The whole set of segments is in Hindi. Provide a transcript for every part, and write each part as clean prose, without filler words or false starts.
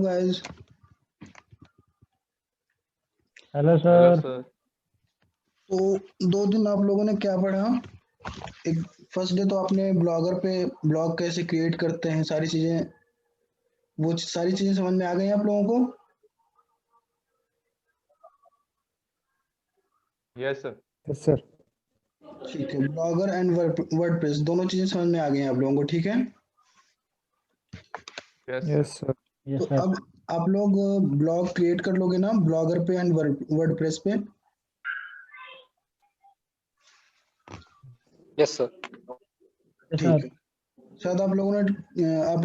Guys. Hello hello sir. Sir. तो 2 दिन आप लोगों ने क्या पढ़ा? एक फर्स्ट डे तो आपने ब्लॉगर पे ब्लॉग कैसे क्रिएट करते हैं, सारी चीजें, वो सारी चीजें समझ में आ गई आप लोगों को? Yes sir. Yes sir. ठीक है, ब्लॉगर एंड वर्डप्रेस दोनों चीजें समझ में आ गई हैं आप लोगों को, ठीक है? Yes yes sir. सर। तो यस सर। अब आप लोग ब्लॉग क्रिएट कर लोगे ना ब्लॉगर पे एंड वर्डप्रेस पे? Yes sir. यस ठीक सर। है। शायद आप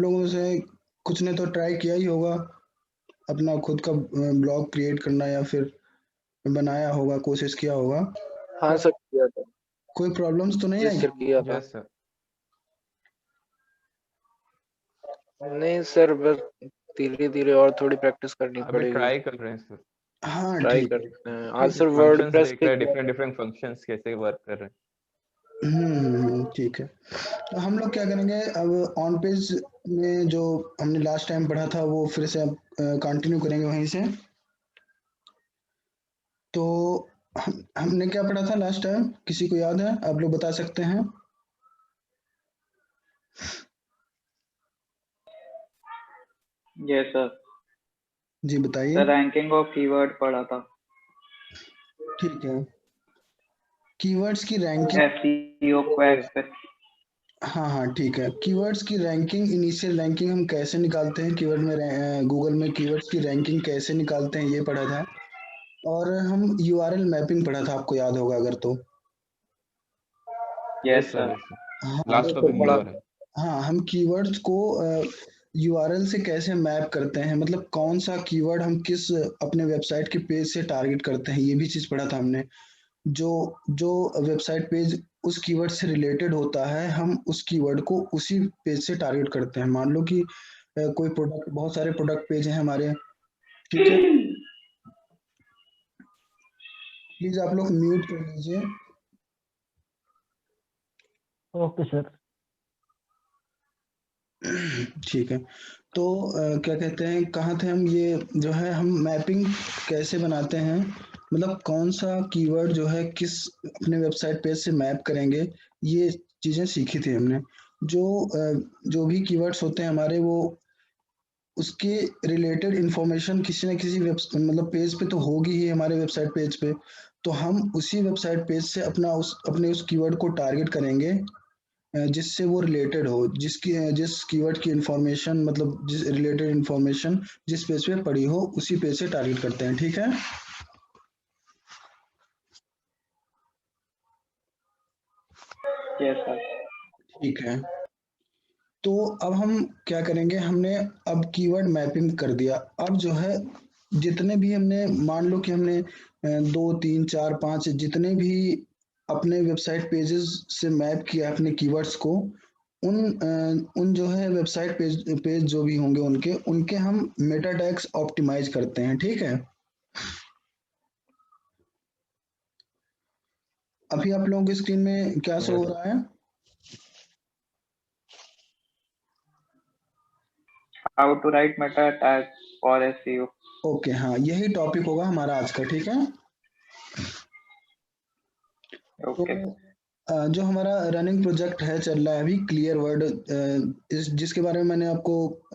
लोगों में से कुछ ने तो ट्राई किया ही होगा अपना खुद का ब्लॉग क्रिएट करना, या फिर बनाया होगा, कोशिश किया होगा। हाँ सर, किया था। कोई प्रॉब्लम्स तो नहीं यस आई? सर, किया था। Yes sir. नहीं सर, बस धीरे धीरे और थोड़ी प्रैक्टिस करनी अभी पड़ेगी। ट्राई कर रहे हैं सर। हाँ ट्राई ठीक कर है। रहे हैं आज ठीक सर, है। फंक्शंस वर्डप्रेस देख पे रहे हैं, किया डिफरेंट था। डिफरेंट फंक्शंस कैसे वर्क कर रहे हैं। ठीक है। तो हम लोग क्या करेंगे अब, ऑन पेज में जो हमने लास्ट टाइम पढ़ा था वो फिर से अब कंटिन्यू करेंगे वहीं से। तो हमने क्या पढ़ा था लास्ट टाइम, किसी को याद है? आप लोग बता सकते हैं? Yes sir. जी बताइए। सर रैंकिंग ऑफ कीवर्ड पढ़ा था। ठीक है, कीवर्ड्स की रैंकिंग। एसईओ को एक्सपेक्ट। हाँ हाँ ठीक है, कीवर्ड्स की रैंकिंग, इनिशियल रैंकिंग हम कैसे निकालते हैं, कीवर्ड में गूगल में कीवर्ड्स की रैंकिंग कैसे निकालते हैं, ये पढ़ा था। और हम यूआरएल मैपिंग पढ़ा था, आपको याद होगा अगर तो। Yes yes sir. Sir. Yes sir. हाँ लास्ट यस सर, टॉपिक में पढ़ा हुआ था। है। हाँ, हम कीवर्ड्स को यूआरएल से कैसे मैप करते हैं, मतलब कौन सा कीवर्ड हम किस अपने वेबसाइट के पेज से टारगेट करते हैं, ये भी चीज़ पढ़ा था हमने। जो जो वेबसाइट पेज उस कीवर्ड से रिलेटेड होता है, हम उस कीवर्ड को उसी पेज से टारगेट करते हैं। मान लो कि कोई प्रोडक्ट, बहुत सारे प्रोडक्ट पेज हैं हमारे, ठीक है? प्लीज आप लोग म्यूट कर लीजिए। Okay sir. ठीक है। तो क्या कहते हैं, कहाँ थे हम? ये जो है, हम मैपिंग कैसे बनाते हैं, मतलब कौन सा कीवर्ड जो है किस अपने वेबसाइट पेज से मैप करेंगे, ये चीज़ें सीखी थी हमने। जो जो भी कीवर्ड्स होते हैं हमारे, वो उसके रिलेटेड इंफॉर्मेशन किसी न किसी वेब, मतलब पेज पे तो होगी ही, हमारे वेबसाइट पेज पे। तो हम उसी वेबसाइट पेज से अपने उस कीवर्ड को टारगेट करेंगे, जिससे वो रिलेटेड हो, जिस कीवर्ड की इंफॉर्मेशन, मतलब जिस रिलेटेड इंफॉर्मेशन जिस पेज पे पड़ी हो, उसी पेज से टारगेट करते हैं, ठीक है? Yes sir. ठीक है। तो अब हम क्या करेंगे, हमने अब कीवर्ड मैपिंग कर दिया। अब जो है, जितने भी हमने, मान लो कि हमने 2 3 4 5 जितने भी अपने वेबसाइट पेजेस से मैप किया अपने कीवर्ड्स को, उन जो है वेबसाइट पेज जो भी होंगे उनके उनके हम मेटा टैग्स ऑप्टिमाइज करते हैं, ठीक है? अभी आप लोगों की स्क्रीन में क्या शो हो यस। रहा है? How to write meta tag for SEO. Okay, हाँ, यही टॉपिक होगा हमारा आज का, ठीक है? तो ओके। जो हमारा रनिंग प्रोजेक्ट है, चल रहा है अभी, क्लियर वर्ड, इस जिसके बारे में मैंने आपको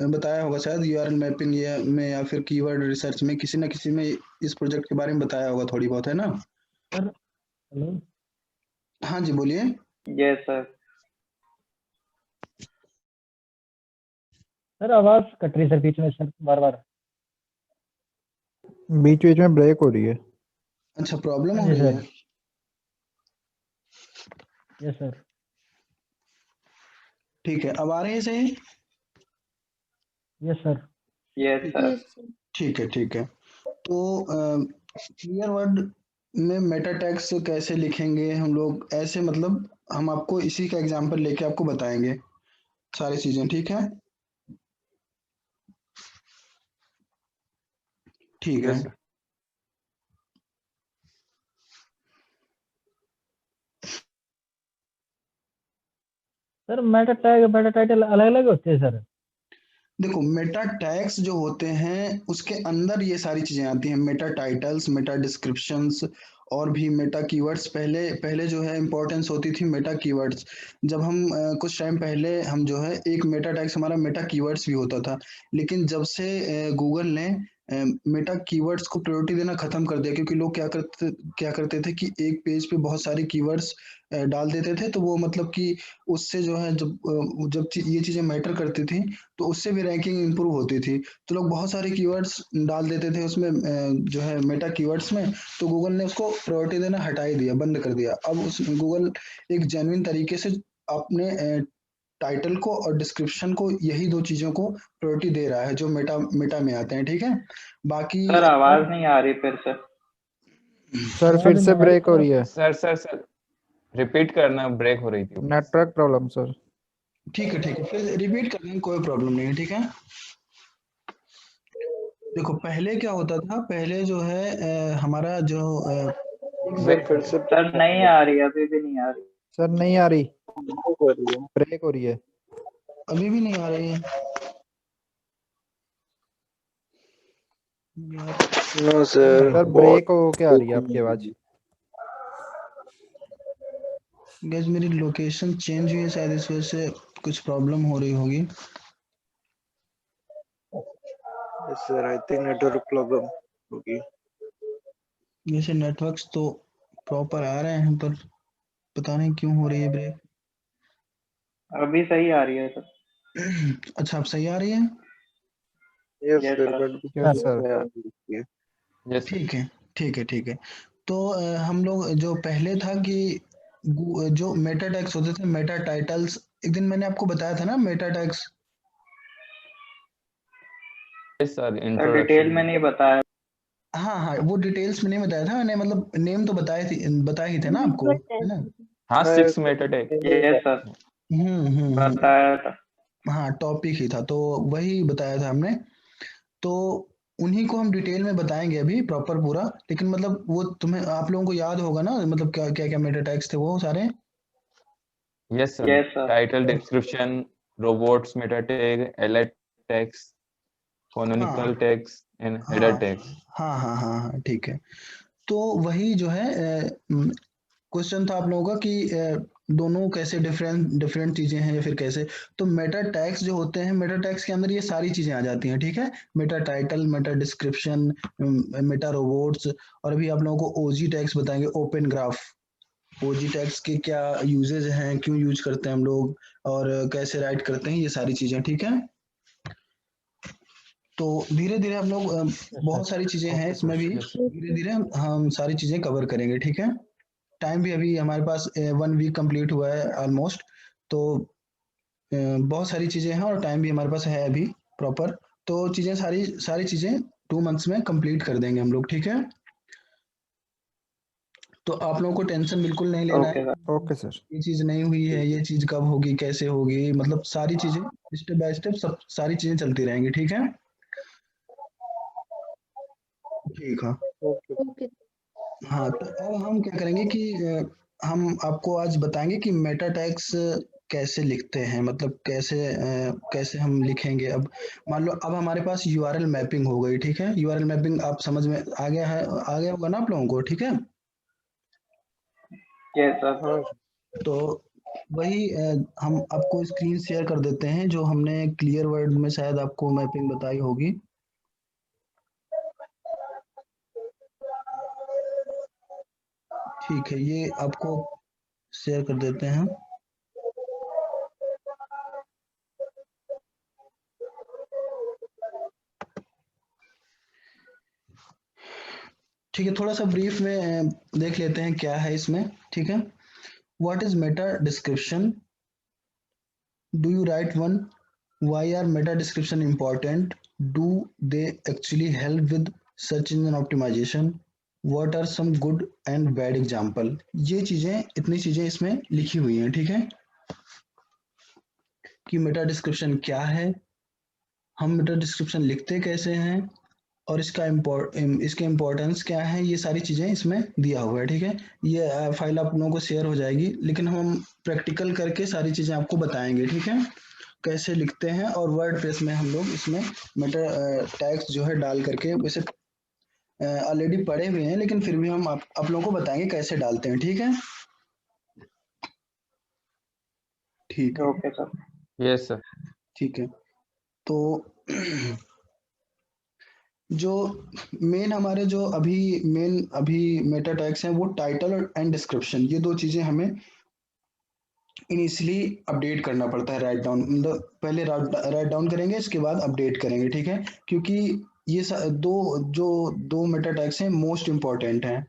बताया होगा शायद, यूआरएल मैपिंग या फिर कीवर्ड रिसर्च में, किसी ना किसी में इस प्रोजेक्ट के बारे में बताया होगा थोड़ी बहुत, है ना? Sir hello. हाँ जी, बोलिए। Yes sir. सर आवाज कट रही सर, बीच में सर, बार बार। बीच बीच में ब्रेक हो रही है। अच्छा, प्रॉब्लम हाँ हो जी रही है? सर। Yes sir. ठीक है, अब आ रही है सही? Yes sir. Yes sir. ठीक है, ठीक है। तो क्लियर वर्ड में मेटा टैग्स कैसे लिखेंगे हम लोग, ऐसे मतलब हम आपको इसी का एग्जांपल लेके आपको बताएंगे सारी चीजें, ठीक है? ठीक है। Yes sir. Sir Meta tag Meta title अलग अलग होते हैं सर? देखो मेटा टैग्स जो होते हैं उसके अंदर ये सारी चीजें आती हैं, मेटा टाइटल्स, मेटा डिस्क्रिप्शंस और भी मेटा कीवर्ड्स। पहले पहले जो है इंपॉर्टेंस होती थी मेटा कीवर्ड्स। जब हम कुछ टाइम पहले हम जो है एक मेटा टैग्स हमारा मेटा कीवर्ड्स भी होता था, लेकिन जब से गूगल ने मेटा कीवर्ड्स को प्रायोरिटी देना खत्म कर दिया, क्योंकि लोग क्या करते थे कि एक पेज पे बहुत सारे कीवर्ड्स डाल देते थे, तो वो मतलब कि उससे जो है ये चीजें मैटर करती थी तो उससे भी रैंकिंग इंप्रूव होती थी। तो लोग बहुत सारे कीवर्ड्स डाल देते थे उसमें जो है मेटा कीवर्ड्स में, तो गूगल ने उसको प्रायोरिटी देना हटा ही दिया, बंद कर दिया। अब उस गूगल एक जेन्युइन तरीके से अपने टाइटल को और डिस्क्रिप्शन को, यही दो चीजों को प्रायोरिटी दे रहा है जो मेटा मेटा में आते हैं, ठीक है। बाकी सर आवाज नहीं आ रही फिर से। सर फिर से ब्रेक हो रही है, सर रिपीट करना, ब्रेक हो रही थी। Network problem sir. ठीक है, फिर रिपीट कर देंगे, कोई प्रॉब्लम नहीं है, ठीक है। देखो पहले क्या होता था, पहले जो है हमारा जो सर फिर से सर नहीं आ रही, अभी भी नहीं आ रही। सर नहीं आ रही, हो रही है। ब्रेक हो रही है। अभी भी नहीं आ रही है यार। नो सर, सर ब्रेक हो के आ रही है आपकी आवाज। गैस मेरी लोकेशन चेंज हुई है, शायद इस वजह से कुछ प्रॉब्लम हो रही होगी। Sir I think network problem होगी। जैसे नेटवर्क्स तो प्रॉपर आ रहे हैं, पर पता नहीं क्यों हो रही है ब्रेक। अभी सही आ रही है सर। अच्छा अब सही आ रही है, yes Yes, sir, sir. But yes sir. Yes ठीक है। तो हम लोग जो पहले था कि जो मेटा टैग्स होते थे, मेटा टाइटल्स, एक दिन मैंने आपको बताया था ना Meta tags. Sir sir detail introduction में नहीं बताया। हाँ वो डिटेल्स में नहीं बताया था मैंने, मतलब नेम तो बताए ही थे ना आपको, है ना। हाँ 6 मेटा टैग। यस सर, हम्म। बताया था। हाँ टॉपिक ही था, तो वही बताया था हमने। तो उन्हीं को हम डिटेल में बताएंगे अभी प्रॉपर पूरा, लेकिन मतलब वो तुम्हें आप लोगों को याद होगा ना, मतलब क्या क्या क्या मेटा टैग्स थे वो सारे। Yes sir, Yes, sir. Title, description, robots meta tag, alt tags, canonical tags and header tags. हाँ ठीक है। तो वही जो है क्वेश्चन था आप लोगों का कि दोनों कैसे डिफरेंट डिफरेंट चीजें हैं या फिर कैसे। तो मेटा टैग्स जो होते हैं, मेटा टैग्स के अंदर ये सारी चीजें आ जाती हैं, ठीक है। Meta title, Meta description, Meta robots, और अभी आप लोगों को ओजी टैग्स बताएंगे, ओपन ग्राफ। ओजी टैग्स के क्या यूजेज हैं, क्यों यूज करते हैं हम लोग, और कैसे राइट करते हैं, ये सारी चीजें, ठीक है। तो धीरे धीरे हम लोग बहुत सारी चीजें हैं इसमें भी, धीरे धीरे हम सारी चीजें कवर करेंगे, ठीक है। टाइम भी अभी हमारे पास 1 वीक कंप्लीट हुआ है ऑलमोस्ट, तो बहुत सारी चीजें हैं और टाइम भी हमारे पास है अभी प्रॉपर। तो चीजें सारी सारी चीजें 2 मंथ्स में कंप्लीट कर देंगे हम लोग, ठीक है। तो आप लोगों को टेंशन बिल्कुल नहीं लेना ओके है, सर। Okay sir. ये चीज नहीं हुई है, ये चीज कब होगी, कैसे होगी, मतलब सारी चीजें स्टेप बाय स्टेप सब सारी चीजें चलती रहेंगी, ठीक है। ठीक है। ओके। हाँ तो अब हम क्या करेंगे कि हम आपको आज बताएंगे कि मेटा टैग्स कैसे लिखते हैं, मतलब कैसे हम लिखेंगे। अब मान लो अब हमारे पास यूआरएल मैपिंग हो गई, ठीक है। यूआरएल मैपिंग आप समझ में आ गया होगा ना आप लोगों को, ठीक है। Yes sir. हाँ तो वही हम आपको स्क्रीन शेयर कर देते हैं, जो हमने क्लियर वर्ड में शायद आपको मैपिंग बताई होगी। ठीक है, ये आपको शेयर कर देते हैं। ठीक है, थोड़ा सा ब्रीफ में देख लेते हैं क्या है इसमें, ठीक है। What is meta description, do you write one, why are meta description important, do they actually help with search engine optimisation, what are some good and bad example. ये चीजें, इतनी चीजें इसमें लिखी हुई हैं, ठीक है। कि मेटा डिस्क्रिप्शन क्या है, हम मेटा डिस्क्रिप्शन लिखते कैसे हैं, और इसके इम्पोर्टेंस क्या है, ये सारी चीजें इसमें दिया हुआ है, ठीक है। ये फाइल आप लोगों को शेयर हो जाएगी, लेकिन हम प्रैक्टिकल करके सारी चीजें आपको बताएंगे, ठीक है। कैसे लिखते हैं, और वर्डप्रेस में हम लोग इसमें मेटा टैग्स जो है डाल करके, वैसे ऑलरेडी पढ़े हुए हैं लेकिन फिर भी हम आप लोगों को बताएंगे कैसे डालते हैं। ठीक है, ठीक है, Okay, sir. Yes, sir. ठीक है। तो जो मेन हमारे जो अभी मेटा टैग्स हैं वो टाइटल और एंड डिस्क्रिप्शन, ये दो चीजें हमें इनिशियली अपडेट करना पड़ता है। राइट डाउन, मतलब पहले राइट डाउन करेंगे, इसके बाद अपडेट करेंगे। ठीक है, क्योंकि ये दो मेटा टैग्स हैं, मोस्ट इंपॉर्टेंट हैं।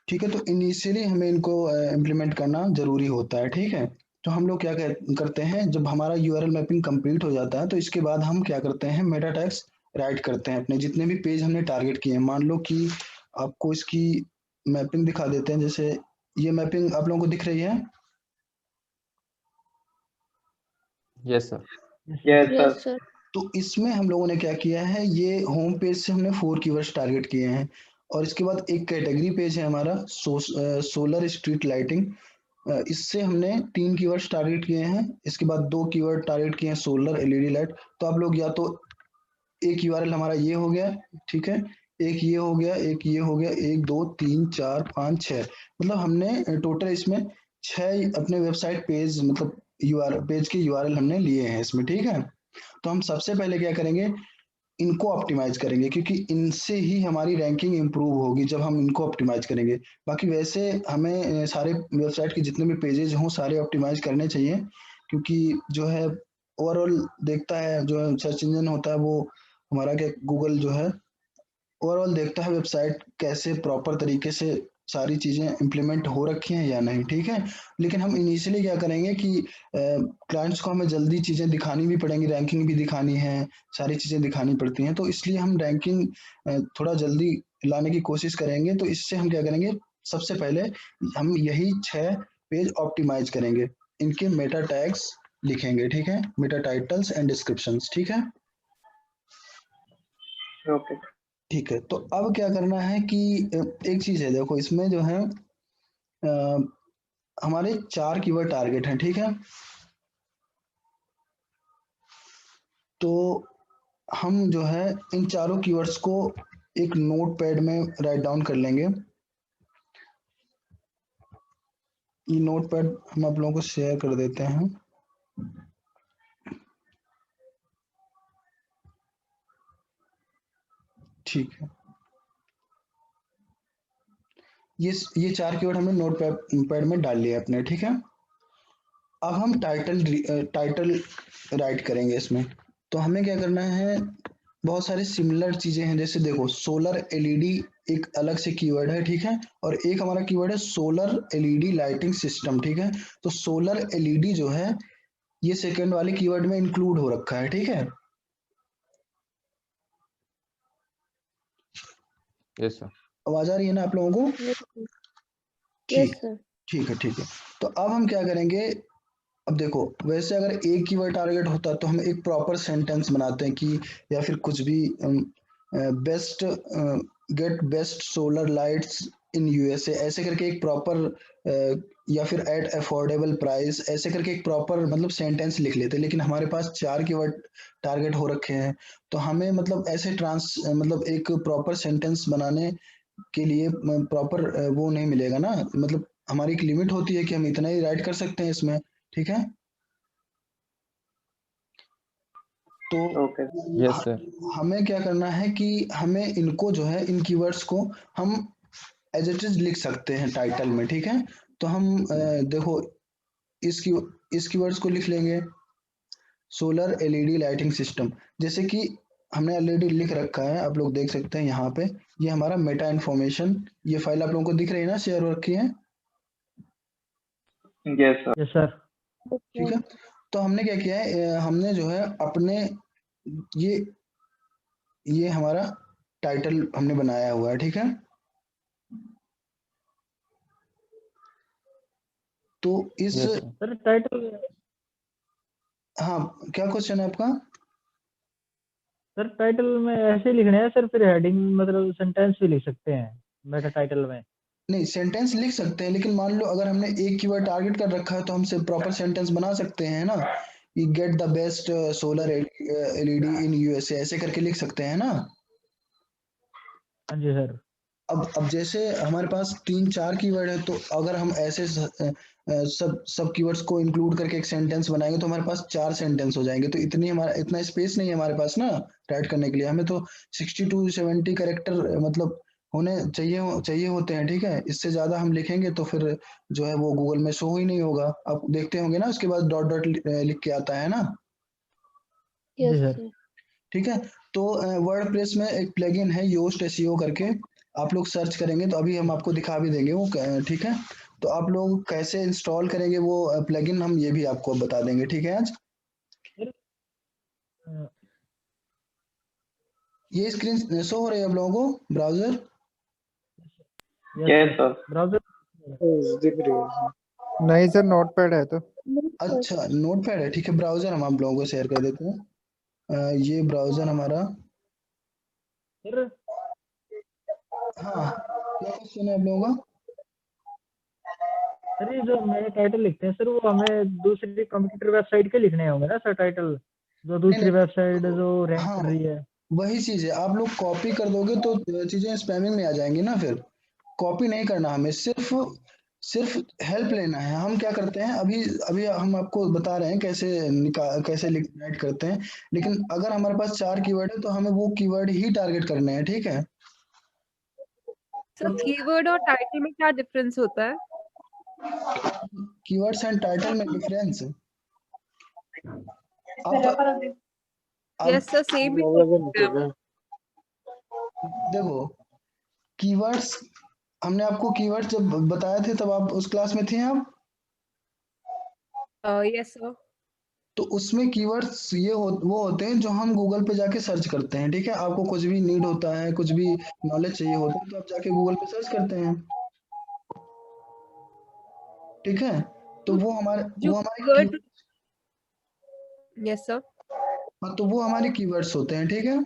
ठीक है, तो इनिशियली हमें इनको इम्प्लीमेंट करना जरूरी होता है। ठीक है, तो हम लोग क्या करते हैं, जब हमारा यूआरएल मैपिंग कंप्लीट हो जाता है तो इसके बाद हम क्या करते हैं, मेटा टैग्स राइट करते हैं अपने जितने भी पेज हमने टारगेट किए हैं। मान लो कि आपको इसकी मैपिंग दिखा देते हैं, जैसे ये मैपिंग आप लोगों को दिख रही है। Yes, sir. Yes, sir. Yes, sir. तो इसमें हम लोगों ने क्या किया है, ये होम पेज से हमने 4 कीवर्ड्स टारगेट किए हैं, और इसके बाद एक कैटेगरी पेज है हमारा सोलर स्ट्रीट लाइटिंग, इससे हमने 3 कीवर्ड्स टारगेट किए हैं। इसके बाद 2 कीवर्ड टारगेट किए हैं सोलर एलईडी लाइट। तो आप लोग या तो एक यूआरएल हमारा ये हो गया, ठीक है, एक ये हो गया, एक ये हो गया, 1 2 3 4 5 6, मतलब हमने टोटल इसमें 6 अपने वेबसाइट पेज, मतलब पेज के यूआरएल हमने लिए हैं इसमें। ठीक है, तो हम सबसे पहले क्या करेंगे, इनको ऑप्टिमाइज करेंगे, क्योंकि इनसे ही हमारी रैंकिंग इंप्रूव होगी जब हम इनको ऑप्टिमाइज करेंगे। बाकी वैसे हमें सारे वेबसाइट के जितने भी पेजेस हों सारे ऑप्टिमाइज करने चाहिए, क्योंकि जो है ओवरऑल देखता है, जो सर्च इंजन होता है वो हमारा क्या, गूगल जो है ओवरऑल देखता है वेबसाइट कैसे प्रॉपर तरीके से सारी चीजें इंप्लीमेंट हो रखी हैं या नहीं। ठीक है, लेकिन हम इनिशियली क्या करेंगे कि क्लाइंट्स को हमें जल्दी चीजें दिखानी भी पड़ेंगी, रैंकिंग भी दिखानी है, सारी चीजें दिखानी पड़ती हैं, तो इसलिए हम रैंकिंग थोड़ा जल्दी लाने की कोशिश करेंगे। तो इससे हम क्या करेंगे, सबसे पहले हम यही 6 पेज ऑप्टिमाइज करेंगे, इनके मेटा टैग्स लिखेंगे। ठीक है, मेटा टाइटल्स एंड डिस्क्रिप्शंस। ठीक है, Okay. ठीक है। तो अब क्या करना है कि एक चीज है, देखो इसमें जो है हमारे 4 कीवर्ड टारगेट हैं। ठीक है, तो हम जो है इन चारों कीवर्ड्स को एक नोट पैड में राइट डाउन कर लेंगे। ये नोट पैड हम आप लोगों को शेयर कर देते हैं। ठीक है, ये 4 कीवर्ड हमने नोट पैड में डाल लिया अपने। ठीक है, अब हम टाइटल राइट करेंगे इसमें। तो हमें क्या करना है, बहुत सारी सिमिलर चीजें हैं, जैसे देखो सोलर एलईडी एक अलग से कीवर्ड है। ठीक है, और एक हमारा कीवर्ड है सोलर एलईडी लाइटिंग सिस्टम। ठीक है, तो सोलर एलईडी जो है ये सेकंड वाले कीवर्ड में इंक्लूड हो रखा है। ठीक है, Yes, sir. आवाज आ रही है ना आप लोगों को? Yes, sir. ठीक Yes, sir. ठीक है, ठीक है। तो अब हम क्या करेंगे, अब देखो वैसे अगर एक कीवर्ड टारगेट होता तो हम एक प्रॉपर सेंटेंस बनाते हैं कि, या फिर कुछ भी best get best solar lights in USA, ऐसे करके एक प्रॉपर, या फिर एट अफोर्डेबल प्राइस, ऐसे करके एक प्रॉपर मतलब सेंटेंस लिख लेते। लेकिन हमारे पास 4 कीवर्ड टारगेट हो रखे हैं, तो हमें मतलब ऐसे मतलब एक प्रॉपर सेंटेंस बनाने के लिए प्रॉपर वो नहीं मिलेगा ना, मतलब हमारी एक लिमिट होती है कि हम इतना ही राइट कर सकते हैं इसमें। ठीक है, तो Okay. Yes, sir. हमें क्या करना है कि हमें इनको जो है, इन कीवर्ड्स को हम एज इट इज लिख सकते हैं टाइटल में। ठीक है, तो हम देखो इस कीवर्ड्स को लिख लेंगे, सोलर एलईडी लाइटिंग सिस्टम, जैसे कि हमने ऑलरेडी लिख रखा है, आप लोग देख सकते हैं यहाँ पे, ये हमारा मेटा इन्फॉर्मेशन, ये फाइल आप लोगों को दिख रही है ना, शेयर हो रखी है। Yes, sir. Yes, sir. ठीक है, तो हमने क्या किया है, हमने जो है अपने ये हमारा टाइटल हमने बनाया हुआ है। ठीक है, तो इस Yes, sir. सर टाइटल हाँ, क्या क्वेश्चन है आपका? सर टाइटल में ऐसे ही लिखने हैं सर, फिर हेडिंग मतलब सेंटेंस भी लिख सकते हैं मेटा टाइटल में। नहीं, सेंटेंस लिख सकते हैं, लेकिन मान लो अगर हमने एक कीवर्ड टारगेट कर रखा है तो हम सिर्फ प्रॉपर सेंटेंस बना सकते हैं ना, ये get the best solar LED in USA ऐसे करके लिख सकते हैं ना। हाँ जी सर। अब जैसे हमारे पास 3-4 कीवर्ड है, तो अगर हम ऐसे सब कीवर्ड्स को इंक्लूड करके एक सेंटेंस बनाएंगे तो हमारे पास 4 सेंटेंस हो जाएंगे। तो इतना स्पेस नहीं है हमारे पास ना राइट करने के लिए। हमें तो 60 to 70 कैरेक्टर मतलब होने चाहिए होते हैं, ठीक है। इससे ज्यादा हम लिखेंगे तो फिर जो है वो गूगल में शो ही नहीं होगा। आप देखते होंगे ना, उसके बाद डॉट डॉट लिख के आता है ना। जी यस सर। सर। ठीक है। तो वर्डप्रेस में एक प्लगइन है योस्ट एसईओ करके, आप लोग सर्च करेंगे तो अभी हम आपको दिखा भी देंगे वो, ठीक है। तो आप लोग कैसे इंस्टॉल करेंगे वो प्लगइन हम ये भी आपको बता देंगे, ठीक है। आज अ, ये स्क्रीन शो हो रही है आप लोगों को ब्राउजर? Yes, sir. ब्राउजर दिख रही है। नहीं सर, नोटपैड है तो। अच्छा, नोटपैड है, ठीक है। ब्राउजर हम आप लोगों को शेयर कर देते हैं। ये ब्राउजर हमारा, सर। हाँ क्या क्वेश्चन है आप लोगों का? सर ये जो मेरे टाइटल लिखते हैं सर, वो हमें दूसरी कंप्यूटर वेबसाइट के लिखने होंगे ना सर टाइटल, जो दूसरी नहीं, वेबसाइट जो रैंक हाँ कर रही है। वही चीज है, आप लोग कॉपी कर दोगे तो चीजें स्पैमिंग में आ जाएंगी ना। फिर कॉपी नहीं करना, हमें सिर्फ सिर्फ हेल्प लेना है। हम क्या करते हैं, अभी अभी हम आपको बता रहे हैं कैसे राइट करते हैं। लेकिन अगर हमारे पास 4 कीवर्ड है तो हमें वो कीवर्ड ही टारगेट करने हैं, ठीक है। सर कीवर्ड और टाइटल में क्या डिफरेंस होता है? कीवर्ड्स एंड टाइटल में डिफरेंस यस सर, सेम ही देखो, कीवर्ड्स हमने आपको कीवर्ड्स जब बताए थे तब आप उस क्लास में थे आप। Yes sir. तो उसमें कीवर्ड्स वो होते हैं जो हम गूगल पे जाके सर्च करते हैं, ठीक है। आपको कुछ भी नीड होता है, कुछ भी नॉलेज चाहिए होता है तो आप जाके गूगल पे सर्च करते हैं, ठीक है। तो वो जो हमारे कीवर्ड, यस सर। हाँ, तो वो हमारे कीवर्ड्स होते हैं, ठीक है।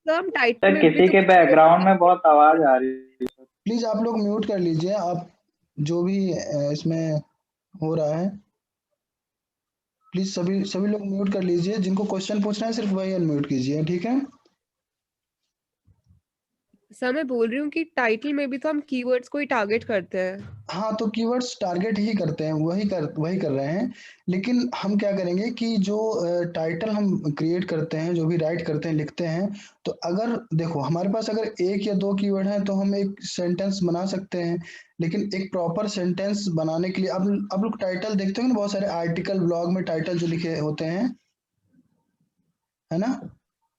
सर हम टाइटल सर में भी किसी तो के बैकग्राउंड में बहुत आवाज आ रही है। प्लीज आप लोग म्यूट कर लीजिए, आप जो भी इसमें हो रहा है प्लीज सभी सभी लोग म्यूट कर लीजिए। जिनको क्वेश्चन पूछना है सिर्फ वही अनम्यूट कीजिए, ठीक है। सर मैं बोल रही हूँ कि टाइटल में भी तो हम कीवर्ड्स को ही टारगेट करते हैं। हाँ, तो कीवर्ड्स टारगेट ही करते हैं, वही कर रहे हैं। लेकिन हम क्या करेंगे कि जो टाइटल हम क्रिएट करते हैं, जो भी राइट करते हैं, लिखते हैं, तो अगर देखो हमारे पास अगर 1 या 2 कीवर्ड हैं तो हम एक सेंटेंस बना सकते हैं। लेकिन एक प्रॉपर सेंटेंस बनाने के लिए अब लोग टाइटल देखते हो ना, बहुत सारे आर्टिकल ब्लॉग में टाइटल जो लिखे होते हैं, है ना।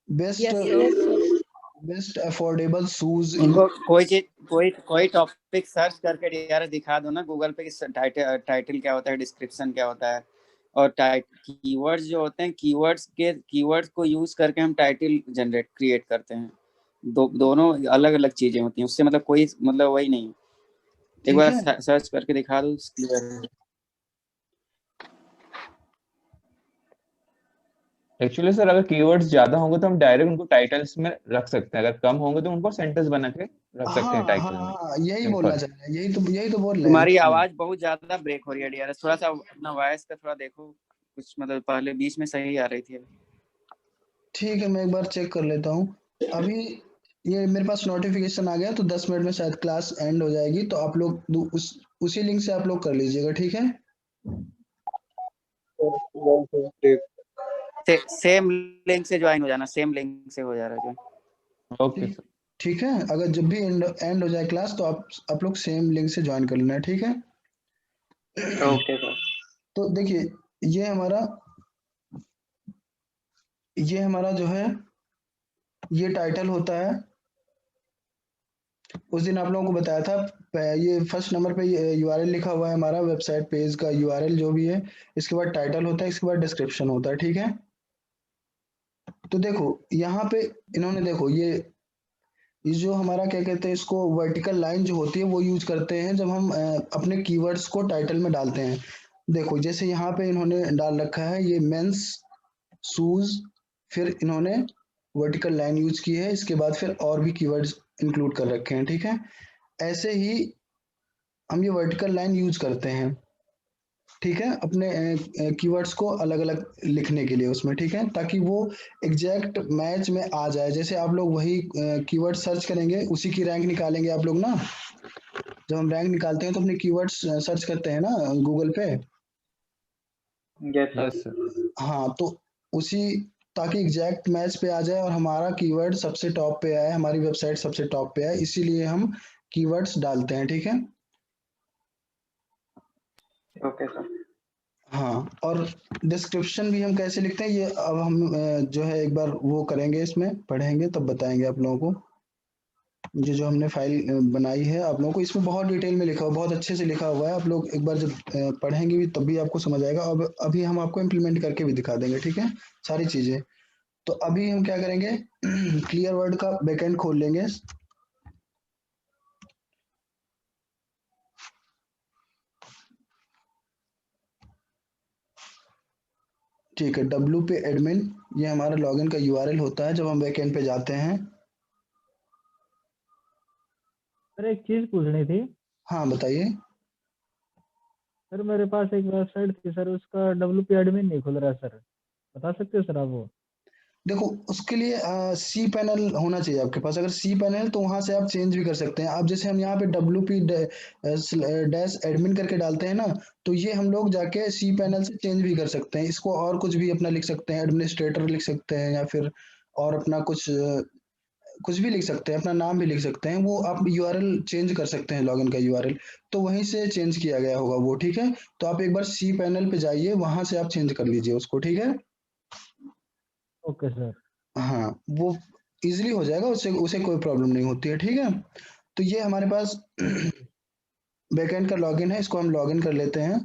Best yes sir. Best affordable shoes in. उनको कोई टॉपिक सर्च करके यार दिखा दो ना गूगल पे कि टाइटल क्या होता है, डिस्क्रिप्शन क्या होता है, और कीवर्ड्स जो होते हैं, कीवर्ड्स को यूज करके हम टाइटल क्रिएट करते हैं। दोनों अलग अलग चीजें होती हैं, उससे मतलब कोई मतलब वही नहीं। एक ठीक बार है। सर्च करके दिखा दो, क्लियर है। एक्चुअली सर अगर कीवर्ड्स ज्यादा होंगे तो हम डायरेक्ट उनको टाइटल्स में रख सकते हैं, अगर कम होंगे तो उनको सेंटेंस बना के रख सकते हैं हाँ हाँ टाइटल में। हाँ, यही बोलना सिंपल। चाह रहे हैं, यही तो बोल रहे हैं। तुम्हारी आवाज बहुत ज्यादा ब्रेक हो रही है यार, थोड़ा सा अपना वॉइस का थोड़ा देखो, कुछ मतलब पहले बीच में सही आ रही थी। ठीक है, मैं एक बार चेक कर लेता हूँ। अभी ये मेरे पास नोटिफिकेशन आ गया, तो 10 मिनट में शायद क्लास एंड हो जाएगी, तो आप लोग उसी लिंक से आप लोग कर लीजिएगा, ठीक है। सेम लिंक से ज्वाइन हो जाना, सेम लिंक से हो जा रहा है। ओके ठीक सर। ठीक है, अगर जब भी एंड हो जाए क्लास तो आप लोग सेम लिंक से ज्वाइन कर लेना, ठीक है। Okay sir. तो देखिए, ये हमारा जो है ये टाइटल होता है। उस दिन आप लोगों को बताया था, ये फर्स्ट नंबर पे यूआरएल लिखा हुआ है हमारा वेबसाइट पेज का यूआरएल जो भी है। इसके बाद टाइटल होता है, इसके बाद डिस्क्रिप्शन होता है, ठीक है। तो देखो यहाँ पे इन्होंने देखो ये जो हमारा क्या कहते हैं इसको, वर्टिकल लाइन जो होती है वो यूज करते हैं जब हम अपने कीवर्ड्स को टाइटल में डालते हैं। देखो जैसे यहाँ पे इन्होंने डाल रखा है ये मेंस शूज, फिर इन्होंने वर्टिकल लाइन यूज की है, इसके बाद फिर और भी कीवर्ड्स इंक्लूड कर रखे हैं, ठीक है। ऐसे ही हम ये वर्टिकल लाइन यूज करते हैं, ठीक है, अपने कीवर्ड्स को अलग अलग लिखने के लिए उसमें, ठीक है, ताकि वो एग्जैक्ट मैच में आ जाए। जैसे आप लोग वही कीवर्ड सर्च करेंगे, उसी की रैंक निकालेंगे आप लोग ना। जब हम रैंक निकालते हैं तो अपने कीवर्ड्स सर्च करते हैं ना गूगल पे। Yes, sir. Yes, sir. हाँ, तो उसी, ताकि एग्जैक्ट मैच पे आ जाए और हमारा कीवर्ड सबसे टॉप पे आए, हमारी वेबसाइट सबसे टॉप पे आए, इसीलिए हम कीवर्ड्स डालते हैं, ठीक है। Okay, sir. हाँ, और डिस्क्रिप्शन भी हम कैसे लिखते हैं, ये अब हम जो है एक बार वो करेंगे, इसमें पढ़ेंगे तब बताएंगे आप लोगों को। ये जो हमने फाइल बनाई है आप लोगों को, इसमें बहुत डिटेल में लिखा हुआ, बहुत अच्छे से लिखा हुआ है। आप लोग एक बार जब पढ़ेंगे भी तब भी आपको समझ आएगा। अब अभी हम आपको इम्प्लीमेंट करके भी दिखा देंगे, ठीक है, सारी चीजें। तो अभी हम क्या करेंगे, क्लियर वर्ड का बैकएंड खोल लेंगे। ठीक है, डब्ल्यू पे एडमिन, ये हमारा लॉगिन का यूआरएल होता है जब हम बैकएंड पे जाते हैं। सर एक चीज पूछनी थी। हाँ बताइए। सर मेरे पास एक वेबसाइट थी सर, उसका WP एडमिन नहीं खुल रहा सर, बता सकते हो सर आप वो? देखो, उसके लिए सी पैनल होना चाहिए आपके पास। अगर सी पैनल तो वहां से आप चेंज भी कर सकते हैं। आप जैसे हम यहाँ पे WP डैश एडमिन करके डालते हैं ना, तो ये हम लोग जाके सी पैनल से चेंज भी कर सकते हैं इसको, और कुछ भी अपना लिख सकते हैं, एडमिनिस्ट्रेटर लिख सकते हैं, या फिर और अपना कुछ भी लिख सकते हैं, अपना नाम भी लिख सकते हैं। वो आप यूआरएल चेंज कर सकते हैं, लॉगिन का यूआरएल तो वहीं से चेंज किया गया होगा वो, ठीक है। तो आप एक बार सी पैनल पे जाइए, वहां से आप चेंज कर लीजिए उसको, ठीक है। Okay sir. हाँ, वो इजीली हो जाएगा, उससे उसे कोई प्रॉब्लम नहीं होती है, ठीक है। तो ये हमारे पास बैकएंड का लॉगिन है, इसको हम लॉगिन कर लेते हैं।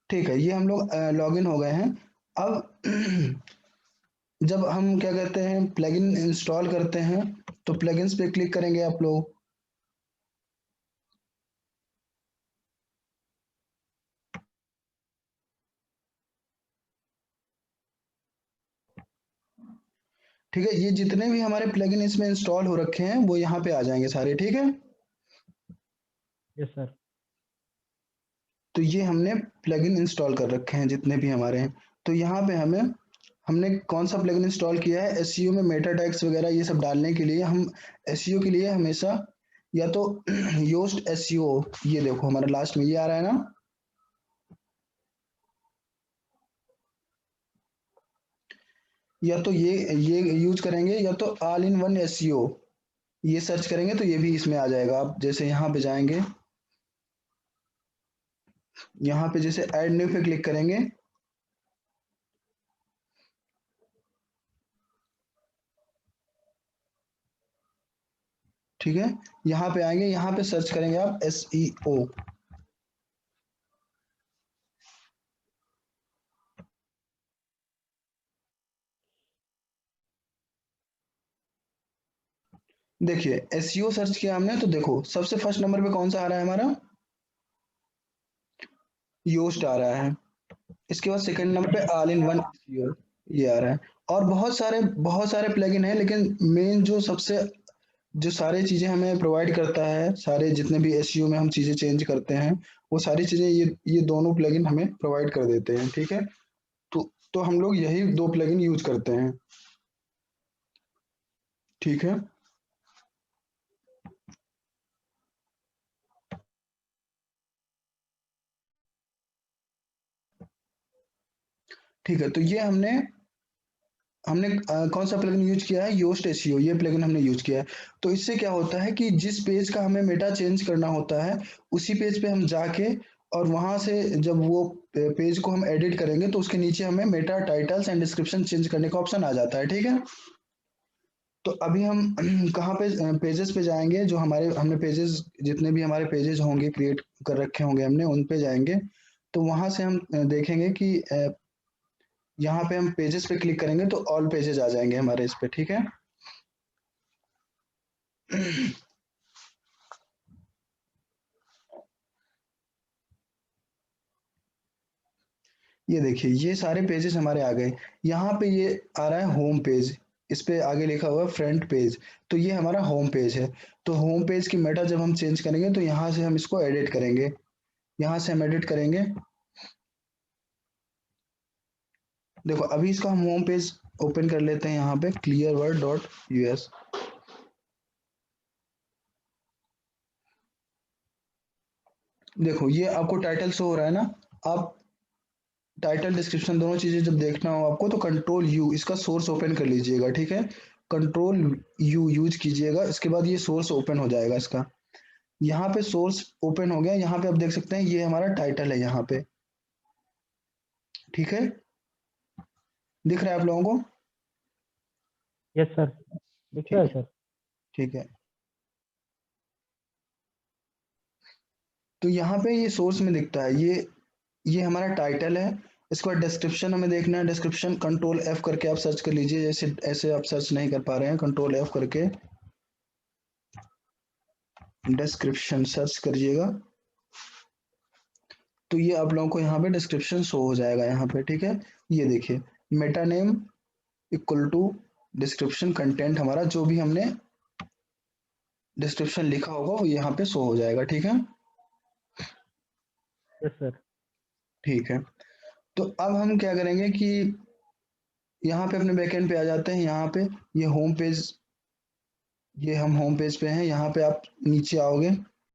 ठीक है, ये हम लोग लॉगिन हो गए हैं। अब जब हम क्या कहते हैं, प्लगइन इंस्टॉल करते हैं, तो प्लगइन्स पे क्लिक करेंगे आप लोग। ठीक है, ये जितने भी हमारे प्लगइन इसमें इंस्टॉल हो रखे हैं वो यहाँ पे आ जाएंगे सारे, ठीक है। Yes sir. तो ये हमने प्लगइन इंस्टॉल कर रखे हैं जितने भी हमारे हैं। तो यहाँ पे हमने कौन सा प्लगइन इंस्टॉल किया है, एसईओ में मेटा टैग्स वगैरह ये सब डालने के लिए। हम एसईओ के लिए हमेशा या तो योस्ट एसईओ, ये देखो हमारा लास्ट में ये आ रहा है ना, या तो ये यूज करेंगे, या तो ऑल इन वन एसईओ, ये सर्च करेंगे तो ये भी इसमें आ जाएगा। आप जैसे यहाँ पे जाएंगे, यहाँ पे जैसे ऐड न्यू पे क्लिक करेंगे, ठीक है, यहाँ पे आएंगे, यहाँ पे सर्च करेंगे आप एसईओ। देखिए एसईओ सर्च किया हमने, तो देखो सबसे फर्स्ट नंबर पे कौन सा आ रहा है हमारा, योस्ट आ रहा है। इसके बाद सेकंड नंबर पे ऑल इन वन एसईओ, ये आ रहा है। और बहुत सारे प्लगइन हैं, लेकिन मेन जो सबसे, जो सारी चीजें हमें प्रोवाइड करता है, सारे जितने भी एसईओ में हम चीजें चेंज करते हैं, वो सारी चीजें ये दोनों प्लगइन हमें प्रोवाइड कर देते हैं, ठीक है। तो हम लोग यही दो प्लगइन यूज करते हैं, ठीक है। ठीक है, तो ये हमने हमने कौन सा प्लगइन यूज किया है, योस्ट एसईओ, ये प्लगइन हमने यूज किया है। तो इससे क्या होता है कि जिस पेज का हमें मेटा चेंज करना होता है, उसी पेज पे हम जाके, और वहां से जब वो पेज को हम एडिट करेंगे तो उसके नीचे हमें Meta titles and description change करने का ऑप्शन आ जाता है, ठीक है। तो अभी हम कहाँ पे पेजेस पे जाएंगे, जो हमारे हमने पेजेस, जितने भी हमारे पेजेस होंगे क्रिएट कर रखे होंगे हमने, उन पे जाएंगे। तो वहां से हम देखेंगे कि यहाँ पे हम पेजेस पे क्लिक करेंगे तो ऑल पेजेस आ जाएंगे हमारे इस पे, ठीक है। ये देखिए ये सारे पेजेस हमारे आ गए। यहाँ पे ये आ रहा है होम पेज, इस पे आगे लिखा हुआ है फ्रंट पेज, तो ये हमारा होम पेज है। तो होम पेज की मेटा जब हम चेंज करेंगे तो यहाँ से हम इसको एडिट करेंगे, यहाँ से हम एडिट करेंगे। देखो अभी इसका हम होम पेज ओपन कर लेते हैं यहाँ पे clearword.us। देखो ये आपको टाइटल शो हो रहा है ना। आप टाइटल डिस्क्रिप्शन दोनों चीजें जब देखना हो आपको तो कंट्रोल यू इसका सोर्स ओपन कर लीजिएगा, ठीक है। कंट्रोल यू यूज कीजिएगा, इसके बाद ये सोर्स ओपन हो जाएगा इसका। यहाँ पे सोर्स ओपन हो गया, यहाँ पे आप देख सकते हैं ये हमारा टाइटल है यहाँ पे, ठीक है। दिख रहा है आप लोगों को? यस सर, दिख रहा है सर। ठीक है, तो यहाँ पे ये सोर्स में दिखता है, ये हमारा टाइटल है। इसके बाद डिस्क्रिप्शन हमें देखना है, डिस्क्रिप्शन कंट्रोल एफ करके आप सर्च कर लीजिए, जैसे ऐसे आप सर्च नहीं कर पा रहे हैं, कंट्रोल एफ करके डिस्क्रिप्शन सर्च करिएगा तो ये आप लोगों को यहाँ पे डिस्क्रिप्शन शो हो जाएगा यहाँ पे, ठीक है। ये देखिए meta name equal to description content, हमारा जो भी हमने डिस्क्रिप्शन लिखा होगा वो यहाँ पे शो हो जाएगा, ठीक है। Yes sir. ठीक है, तो अब हम क्या करेंगे कि यहाँ पे अपने बैकएंड पे आ जाते हैं। यहाँ पे ये होम पेज, ये हम होम पेज पे हैं। यहाँ पे आप नीचे आओगे